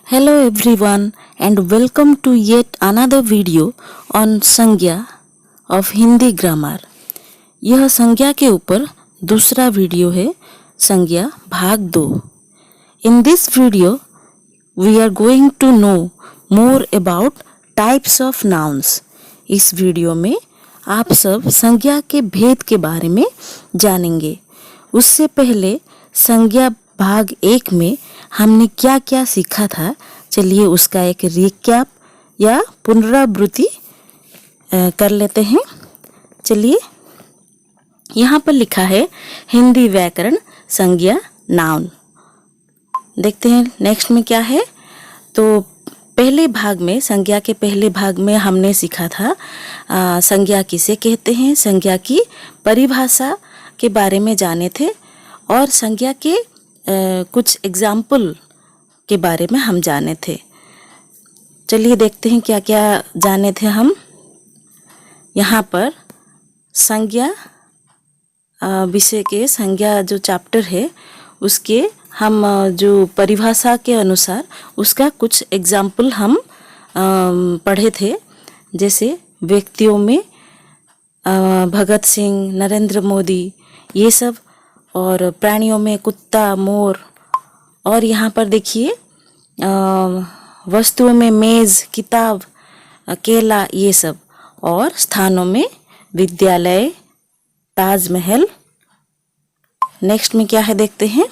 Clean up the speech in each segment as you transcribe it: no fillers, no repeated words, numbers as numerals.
Hello everyone and welcome to yet another video on संज्ञा of Hindi grammar. यह संज्ञा के ऊपर दूसरा वीडियो है, संज्ञा भाग 2। In this video we are going to know more about types of nouns। इस वीडियो में आप सब संज्ञा के भेद के बारे में जानेंगे। उससे पहले संज्ञा भाग 1 में हमने क्या क्या सीखा था, चलिए उसका एक रिकैप या पुनरावृत्ति कर लेते हैं। चलिए, यहाँ पर लिखा है हिंदी व्याकरण संज्ञा नाउन। देखते हैं नेक्स्ट में क्या है। तो पहले भाग में, संज्ञा के पहले भाग में हमने सीखा था संज्ञा किसे कहते हैं, संज्ञा की परिभाषा के बारे में जाने थे और संज्ञा के कुछ एग्जाम्पल के बारे में हम जाने थे। चलिए देखते हैं क्या क्या जाने थे हम। यहाँ पर संज्ञा विषय के संज्ञा जो चैप्टर है उसके हम जो परिभाषा के अनुसार उसका कुछ एग्जाम्पल हम पढ़े थे। जैसे व्यक्तियों में भगत सिंह, नरेंद्र मोदी, ये सब, और प्राणियों में कुत्ता, मोर, और यहाँ पर देखिए वस्तुओं में मेज़, किताब, केला, ये सब, और स्थानों में विद्यालय, ताजमहल। नेक्स्ट में क्या है देखते हैं।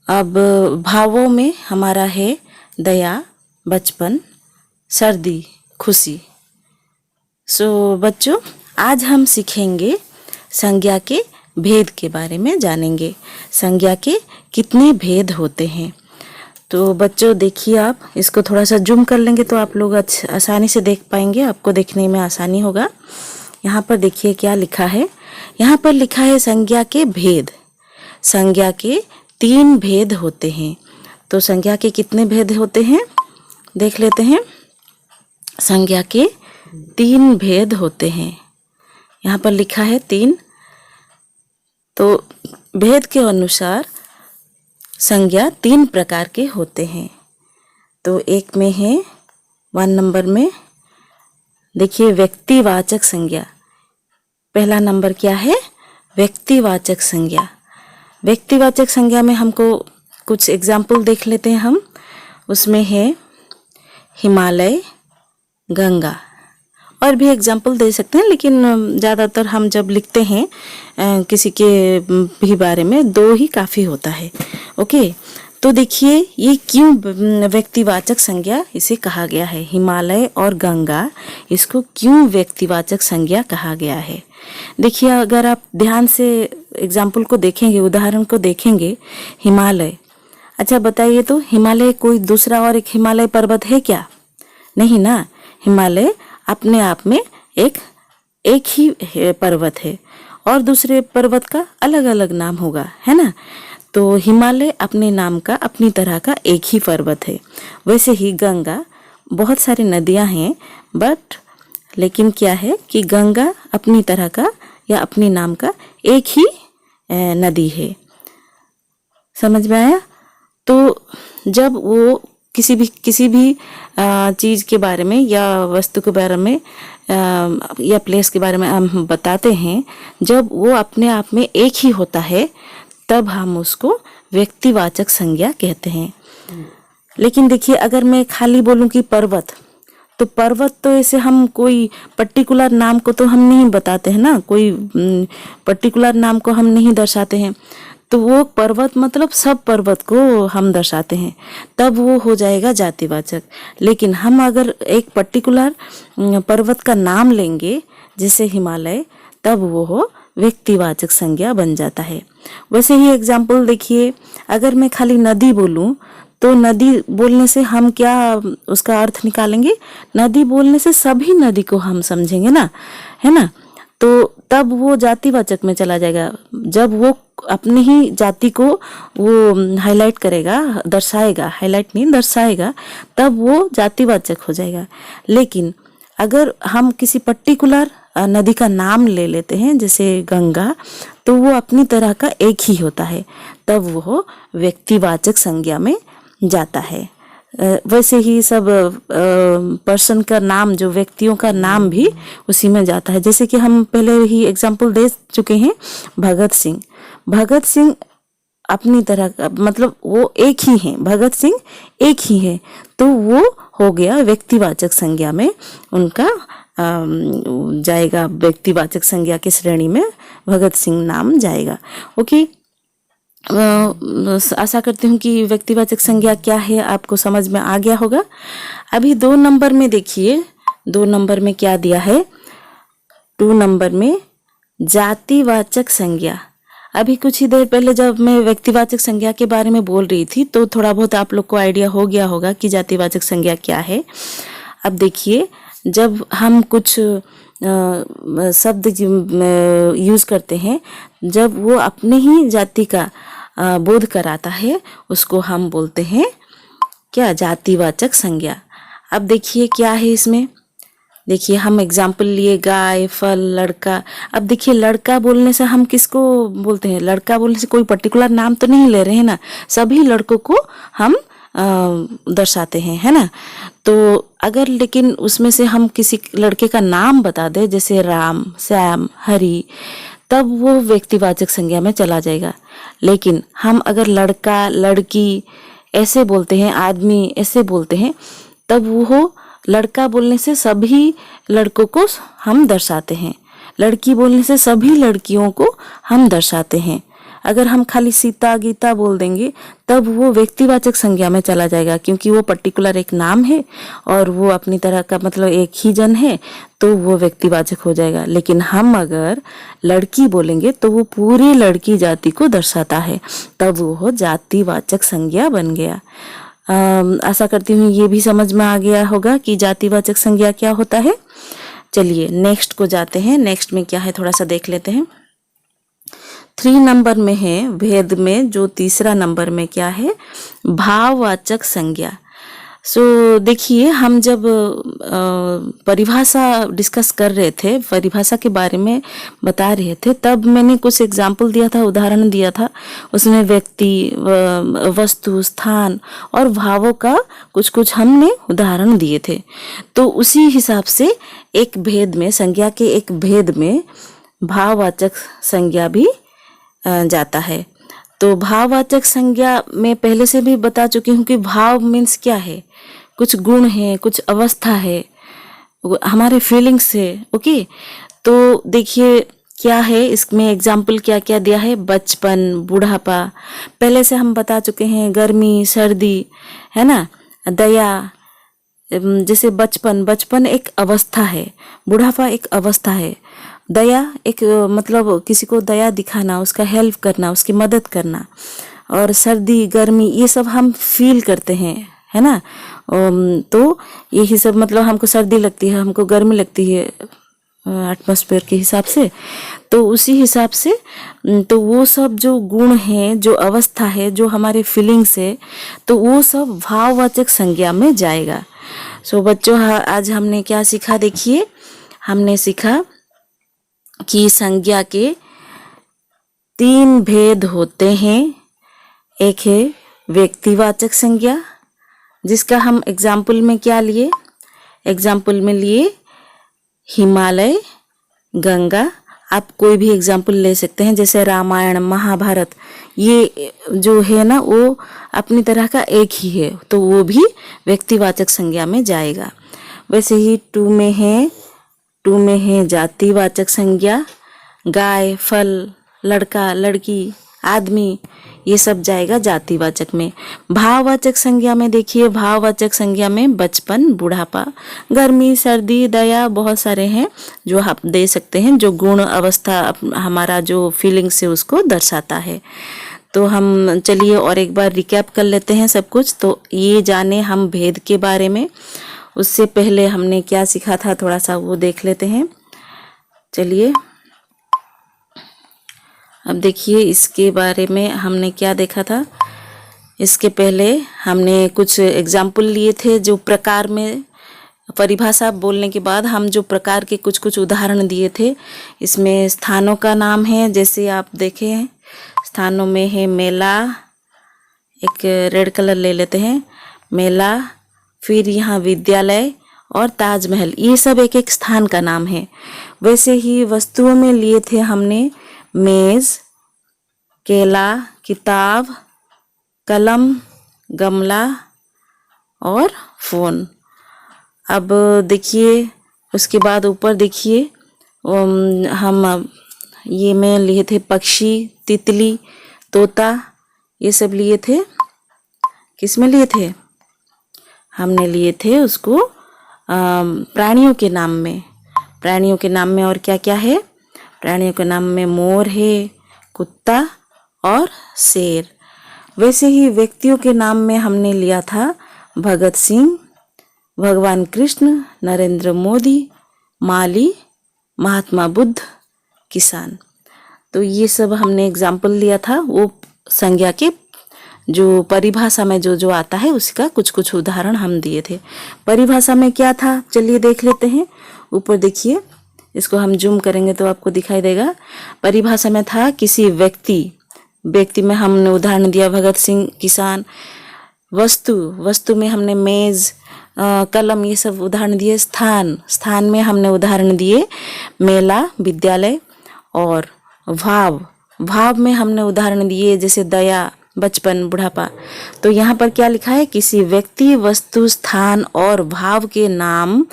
अब भावों में हमारा है दया, बचपन, सर्दी, खुशी। सो बच्चों, आज हम सीखेंगे संज्ञा के भेद के बारे में जानेंगे। संज्ञा के कितने भेद होते हैं। तो बच्चों देखिए, आप इसको थोड़ा सा जूम कर लेंगे तो आप लोग आसानी से देख पाएंगे, आपको देखने में आसानी होगा। यहाँ पर देखिए क्या लिखा है। यहाँ पर लिखा है संज्ञा के भेद। संज्ञा के 3 भेद होते हैं। तो संज्ञा के कितने भेद होते हैं देख लेते हैं। संज्ञा के 3 भेद होते हैं। यहाँ पर लिखा है 3। तो भेद के अनुसार संज्ञा 3 प्रकार के होते हैं। तो एक में है 1 नंबर में देखिए व्यक्तिवाचक संज्ञा। पहला नंबर क्या है? व्यक्तिवाचक संज्ञा। व्यक्तिवाचक संज्ञा में हमको कुछ एग्जाम्पल देख लेते हैं हम। उसमें है हिमालय, गंगा, और भी एग्जाम्पल दे सकते हैं, लेकिन ज़्यादातर हम जब लिखते हैं किसी के भी बारे में 2 ही काफ़ी होता है। ओके, तो देखिए ये क्यों व्यक्तिवाचक संज्ञा इसे कहा गया है। हिमालय और गंगा, इसको क्यों व्यक्तिवाचक संज्ञा कहा गया है। देखिए, अगर आप ध्यान से एग्जाम्पल को देखेंगे, उदाहरण को देखेंगे, हिमालय, अच्छा बताइए तो हिमालय कोई दूसरा और एक हिमालय पर्वत है क्या? नहीं ना। हिमालय अपने आप में एक ही पर्वत है और दूसरे पर्वत का अलग अलग नाम होगा, है ना। तो हिमालय अपने नाम का, अपनी तरह का एक ही पर्वत है। वैसे ही गंगा, बहुत सारी नदियां हैं बट लेकिन क्या है कि गंगा अपनी तरह का या अपने नाम का एक ही नदी है। समझ में आया। तो जब वो किसी भी चीज़ के बारे में या वस्तु के बारे में या प्लेस के बारे में हम बताते हैं, जब वो अपने आप में एक ही होता है तब हम उसको व्यक्तिवाचक संज्ञा कहते हैं। लेकिन देखिए, अगर मैं खाली बोलूं कि पर्वत, तो पर्वत तो ऐसे हम कोई पर्टिकुलर नाम को तो हम नहीं बताते हैं ना, कोई पर्टिकुलर नाम को हम नहीं दर्शाते हैं। तो वो पर्वत मतलब सब पर्वत को हम दर्शाते हैं, तब वो हो जाएगा जातिवाचक। लेकिन हम अगर एक पर्टिकुलर पर्वत का नाम लेंगे जैसे हिमालय, तब वो हो व्यक्तिवाचक संज्ञा बन जाता है। वैसे ही एग्जाम्पल देखिए, अगर मैं खाली नदी बोलूं तो नदी बोलने से हम क्या उसका अर्थ निकालेंगे? नदी बोलने से सभी नदी को हम समझेंगे ना, है ना। तो तब वो जातिवाचक में चला जाएगा। जब वो अपनी ही जाति को वो हाईलाइट करेगा, दर्शाएगा, हाईलाइट नहीं दर्शाएगा, तब वो जातिवाचक हो जाएगा। लेकिन अगर हम किसी पर्टिकुलर नदी का नाम ले लेते हैं जैसे गंगा, तो वो अपनी तरह का एक ही होता है, तब वो व्यक्तिवाचक संज्ञा में जाता है। वैसे ही सब पर्सन का नाम, जो व्यक्तियों का नाम भी उसी में जाता है। जैसे कि हम पहले ही एग्जाम्पल दे चुके हैं, भगत सिंह। भगत सिंह अपनी तरह का, मतलब वो एक ही है, भगत सिंह एक ही है, तो वो हो गया व्यक्तिवाचक संज्ञा में, उनका जाएगा, व्यक्तिवाचक संज्ञा की श्रेणी में भगत सिंह नाम जाएगा। ओके, आशा करती हूँ कि व्यक्तिवाचक संज्ञा क्या है आपको समझ में आ गया होगा। अभी 2 नंबर में देखिए, 2 नंबर में क्या दिया है। 2 नंबर में जातिवाचक संज्ञा। अभी कुछ ही देर पहले जब मैं व्यक्तिवाचक संज्ञा के बारे में बोल रही थी तो थोड़ा बहुत आप लोग को आइडिया हो गया होगा कि जातिवाचक संज्ञा क्या है। अब देखिए, जब हम कुछ शब्द यूज करते हैं, जब वो अपने ही जाति का बोध कराता है, उसको हम बोलते हैं क्या, जातिवाचक संज्ञा। अब देखिए क्या है इसमें। देखिए हम एग्जाम्पल लिए, गाय, फल, लड़का। अब देखिए लड़का बोलने से हम किसको बोलते हैं? लड़का बोलने से कोई पर्टिकुलर नाम तो नहीं ले रहे हैं ना, सभी लड़कों को हम दर्शाते हैं, है ना। तो अगर लेकिन उसमें से हम किसी लड़के का नाम बता दें, जैसे राम, श्याम, हरि, तब वो व्यक्तिवाचक संज्ञा में चला जाएगा। लेकिन हम अगर लड़का, लड़की ऐसे बोलते हैं, आदमी ऐसे बोलते हैं, तब वो लड़का बोलने से सभी लड़कों को हम दर्शाते हैं, लड़की बोलने से सभी लड़कियों को हम दर्शाते हैं। अगर हम खाली सीता, गीता बोल देंगे तब वो व्यक्तिवाचक संज्ञा में चला जाएगा, क्योंकि वो पर्टिकुलर एक नाम है और वो अपनी तरह का, मतलब एक ही जन है, तो वो व्यक्तिवाचक हो जाएगा। लेकिन हम अगर लड़की बोलेंगे तो वो पूरी लड़की जाति को दर्शाता है, तब वो जातिवाचक संज्ञा बन गया। आशा करती हूँ ये भी समझ में आ गया होगा कि जातिवाचक संज्ञा क्या होता है। चलिए नेक्स्ट को जाते हैं। नेक्स्ट में क्या है थोड़ा सा देख लेते हैं। 3 नंबर में है भेद में, जो तीसरा नंबर में क्या है, भाववाचक संज्ञा। सो देखिए, हम जब परिभाषा डिस्कस कर रहे थे, परिभाषा के बारे में बता रहे थे, तब मैंने कुछ एग्जाम्पल दिया था, उदाहरण दिया था। उसमें व्यक्ति, वस्तु, स्थान और भावों का कुछ कुछ हमने उदाहरण दिए थे। तो उसी हिसाब से एक भेद में, संज्ञा के एक भेद में भाववाचक संज्ञा भी जाता है। तो भाववाचक संज्ञा में पहले से भी बता चुकी हूँ कि भाव मीन्स क्या है, कुछ गुण है, कुछ अवस्था है, हमारे फीलिंग्स है। ओके, तो देखिए क्या है इसमें, एग्जाम्पल क्या क्या दिया है। बचपन, बुढ़ापा पहले से हम बता चुके हैं, गर्मी, सर्दी, है ना, दया। जैसे बचपन एक अवस्था है, बुढ़ापा एक अवस्था है, दया एक मतलब किसी को दया दिखाना, उसका हेल्प करना, उसकी मदद करना। और सर्दी, गर्मी, ये सब हम फील करते हैं, है ना। तो यही सब, मतलब हमको सर्दी लगती है, हमको गर्मी लगती है एटमॉस्फेयर के हिसाब से। तो उसी हिसाब से तो वो सब जो गुण हैं, जो अवस्था है, जो हमारे फीलिंग्स है, तो वो सब भाववाचक संज्ञा में जाएगा। सो बच्चों, आज हमने क्या सीखा? देखिए, हमने सीखा कि संज्ञा के 3 भेद होते हैं। एक है व्यक्तिवाचक संज्ञा, जिसका हम एग्जाम्पल में क्या लिए? एग्जाम्पल में लिए हिमालय, गंगा। आप कोई भी एग्जाम्पल ले सकते हैं, जैसे रामायण, महाभारत, ये जो है ना, वो अपनी तरह का एक ही है, तो वो भी व्यक्तिवाचक संज्ञा में जाएगा। वैसे ही 2 में है जातिवाचक संज्ञा, गाय, फल, लड़का, लड़की, आदमी, ये सब जाएगा जातिवाचक में। भाववाचक संज्ञा में देखिए, भाववाचक संज्ञा में बचपन, बुढ़ापा, गर्मी, सर्दी, दया, बहुत सारे हैं जो आप दे सकते हैं, जो गुण, अवस्था, हमारा जो फीलिंग्स है उसको दर्शाता है। तो हम चलिए और एक बार रिकैप कर लेते हैं सब कुछ। तो ये जाने हम भेद के बारे में, उससे पहले हमने क्या सीखा था, थोड़ा सा वो देख लेते हैं। चलिए, अब देखिए इसके बारे में हमने क्या देखा था। इसके पहले हमने कुछ एग्जाम्पल लिए थे, जो प्रकार में, परिभाषा बोलने के बाद हम जो प्रकार के कुछ कुछ उदाहरण दिए थे। इसमें स्थानों का नाम है, जैसे आप देखें, स्थानों में है मेला, एक रेड कलर ले लेते हैं, मेला, फिर यहाँ विद्यालय और ताजमहल, ये सब एक एक स्थान का नाम है। वैसे ही वस्तुओं में लिए थे हमने मेज, केला, किताब, कलम, गमला और फोन। अब देखिए उसके बाद ऊपर देखिए हम ये में लिए थे पक्षी, तितली, तोता, ये सब लिए थे। किस में लिए थे? हमने लिए थे उसको प्राणियों के नाम में। प्राणियों के नाम में और क्या क्या है? प्राणियों के नाम में मोर है, कुत्ता और शेर। वैसे ही व्यक्तियों के नाम में हमने लिया था भगत सिंह, भगवान कृष्ण, नरेंद्र मोदी, माली, महात्मा बुद्ध, किसान। तो ये सब हमने एग्जाम्पल लिया था, वो संज्ञा के जो परिभाषा में जो जो आता है उसका कुछ कुछ उदाहरण हम दिए थे। परिभाषा में क्या था, चलिए देख लेते हैं। ऊपर देखिए, इसको हम जूम करेंगे तो आपको दिखाई देगा। परिभाषा में था किसी व्यक्ति में हमने उदाहरण दिया भगत सिंह, किसान। वस्तु में हमने मेज, कलम, ये सब उदाहरण दिए। स्थान में हमने उदाहरण दिए मेला, विद्यालय। और भाव में हमने उदाहरण दिए जैसे दया, बचपन, बुढ़ापा। तो यहाँ पर क्या लिखा है? किसी व्यक्ति, वस्तु, स्थान और भाव के नाम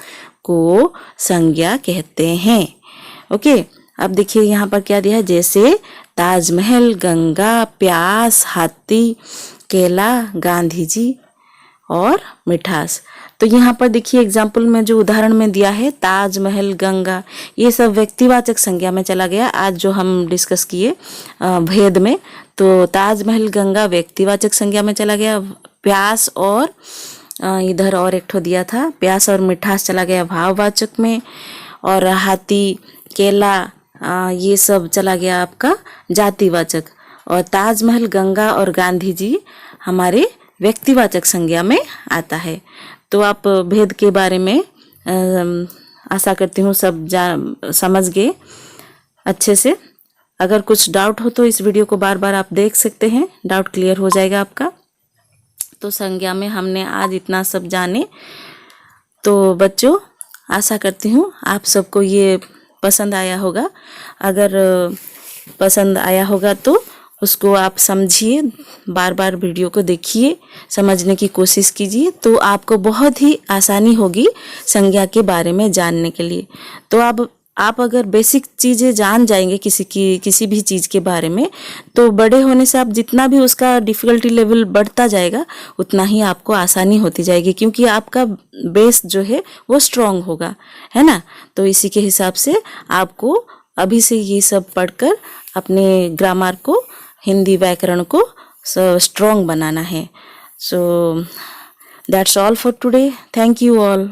को संज्ञा कहते हैं। ओके, अब देखिए यहाँ पर क्या दिया है, जैसे ताजमहल, गंगा, प्यास, हाथी, केला, गांधी जी और मिठास। तो यहाँ पर देखिए एग्जाम्पल में जो उदाहरण में दिया है ताजमहल, गंगा, ये सब व्यक्तिवाचक संज्ञा में चला गया। आज जो हम डिस्कस किए भेद में, तो ताजमहल, गंगा व्यक्तिवाचक संज्ञा में चला गया। प्यास और इधर और एक ठो दिया था, प्यास और मिठास चला गया भाववाचक में। और हाथी, केला, ये सब चला गया आपका जातिवाचक। और ताजमहल, गंगा और गांधी जी हमारे व्यक्तिवाचक संज्ञा में आता है। तो आप भेद के बारे में आशा करती हूँ सब समझ गए अच्छे से। अगर कुछ डाउट हो तो इस वीडियो को बार बार आप देख सकते हैं, डाउट क्लियर हो जाएगा आपका। तो संज्ञा में हमने आज इतना सब जाने। तो बच्चों, आशा करती हूँ आप सबको ये पसंद आया होगा। अगर पसंद आया होगा तो उसको आप समझिए, बार बार वीडियो को देखिए, समझने की कोशिश कीजिए, तो आपको बहुत ही आसानी होगी संज्ञा के बारे में जानने के लिए। तो आप अगर बेसिक चीज़ें जान जाएंगे किसी भी चीज़ के बारे में, तो बड़े होने से आप जितना भी उसका डिफ़िकल्टी लेवल बढ़ता जाएगा उतना ही आपको आसानी होती जाएगी, क्योंकि आपका बेस जो है वो स्ट्रॉन्ग होगा, है ना। तो इसी के हिसाब से आपको अभी से ये सब पढ़कर अपने ग्रामर को, हिंदी व्याकरण को स्ट्रॉन्ग बनाना है। So that's all for today. Thank you all.